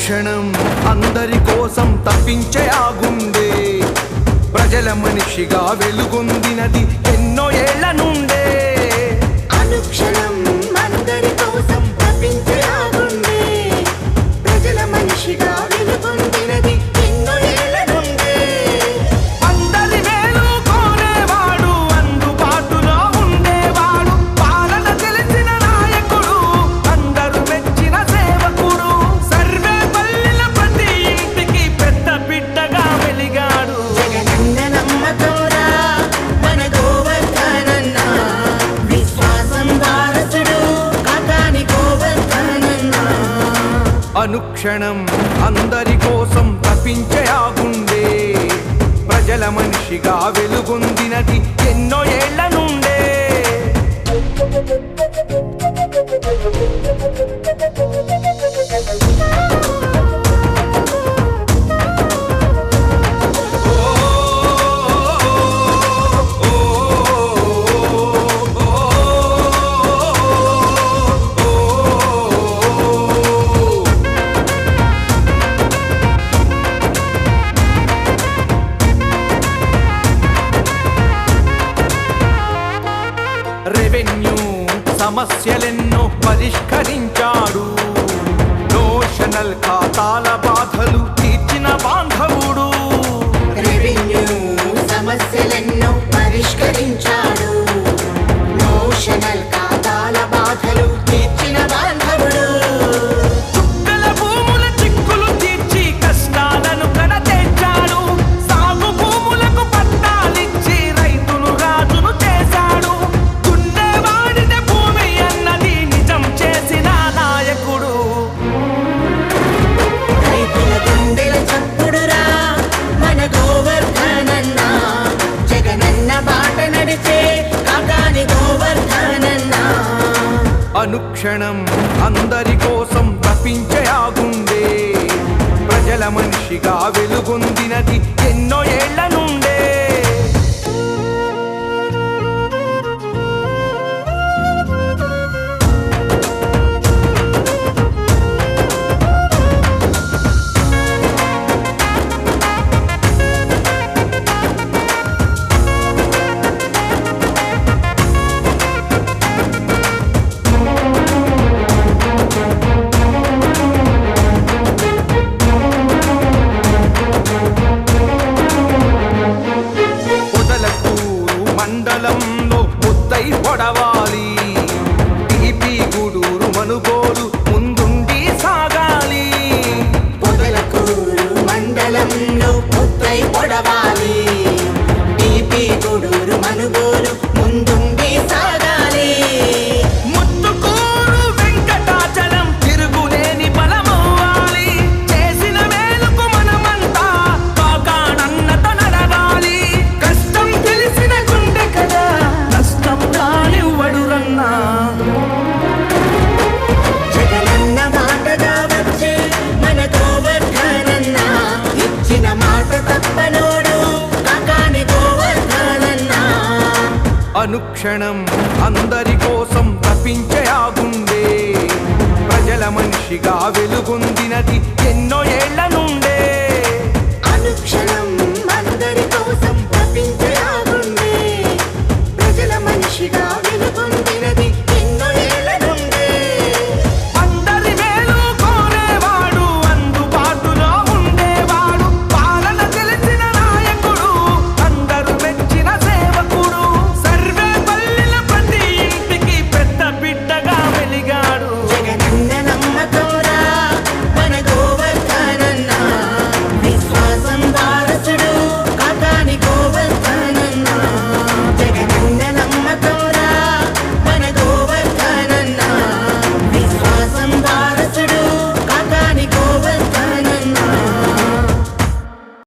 అనుక్షణం అందరి కోసం తప్పించే ఆ గుండె ప్రజల మనిషిగా వెలుగొందినది ఎన్నో ఏళ్ల నుండే అనుక్షణం అందరి కోసం తప్పించే ఆ గుండె ప్రజల మనిషిగా వెలుగొందినది ఎన్నో ఏళ్ల నుండే అందరి మేలు కోరేవాడు అందుబాటులో ఉండేవాడు పాలన తెలిసిన నాయకుడు అందరూ మెచ్చిన సేవకుడు సర్వే పల్లెల ప్రతి ఇంటికి పెద్ద బిడ్డగా వెలిగాడు జగనన్న నమ్మకంరా మన గోవర్ధనన్న విశ్వాసం వారసుడు కాకాని గోవర్ధనన్న అనుక్షణం అందరి కోసం తప్పించే ఆ గుండె ప్రజల మనిషిగా వెలుగొందినది ఎన్నో ఏళ్ల నుండే రెవెన్యూ సమస్యలెన్నో పరిష్కరించాడు నోషనల్ ఖాతాల బాధలు తీర్చిన బాంధవుడు రెవెన్యూ సమస్యలెన్నో పరిష్కరించాడు నోషనల్ ఖాతాల బాధలు తీర్చిన బాంధవుడు చుక్కల భూముల చిక్కులు తీర్చి కష్టాలను కడతేర్చాడు సాగు భూములకు పట్టాలిచ్చి రైతును రాజును చేశాడు దున్నేవాడిన భూమి అన్నది నిజం చేసిన నాయకుడు రైతుల గుండెల చప్పుడురా మన గోవర్ధనన్న జగనన్న బాట నడిచే కాకాని గోవర్ధనన్న అనుక్షణం అందరి కోసం తప్పించే ఆ గుండె ప్రజల మనిషిగా వెలుగొందినది ఎన్నో ఏళ్ల నుండే పొదలకూరు మండలంలో పొద్దై పొడవాలి టీపీ గూడూరు మనుగోలు ముందుండి సాగాలి పొదలకూరు మండలంలో పొద్దై పొడవాలి టీపీ గూడూరు మనుగోలు ముందుండి సాగాలి ముత్తుకూరు వెంకటాచలం తిరుగులేని బలమవ్వాలి చేసిన మేలుకు మనమంతా కాకాణన్నత నడవాలి కష్టం తెలిసిన గుండె కదా నష్టం రానివ్వడురన్నా జగనన్న మాటగా వచ్చే మన గోవర్ధనన్న ఇచ్చిన మాట తప్పనోడు కాకాని గోవర్ధనన్న అనుక్షణం అందరి కోసం తప్పించే ఆ గుండె ప్రజల మనిషిగా వెలుగొందినది ఎన్నో ఏళ్ల నుండి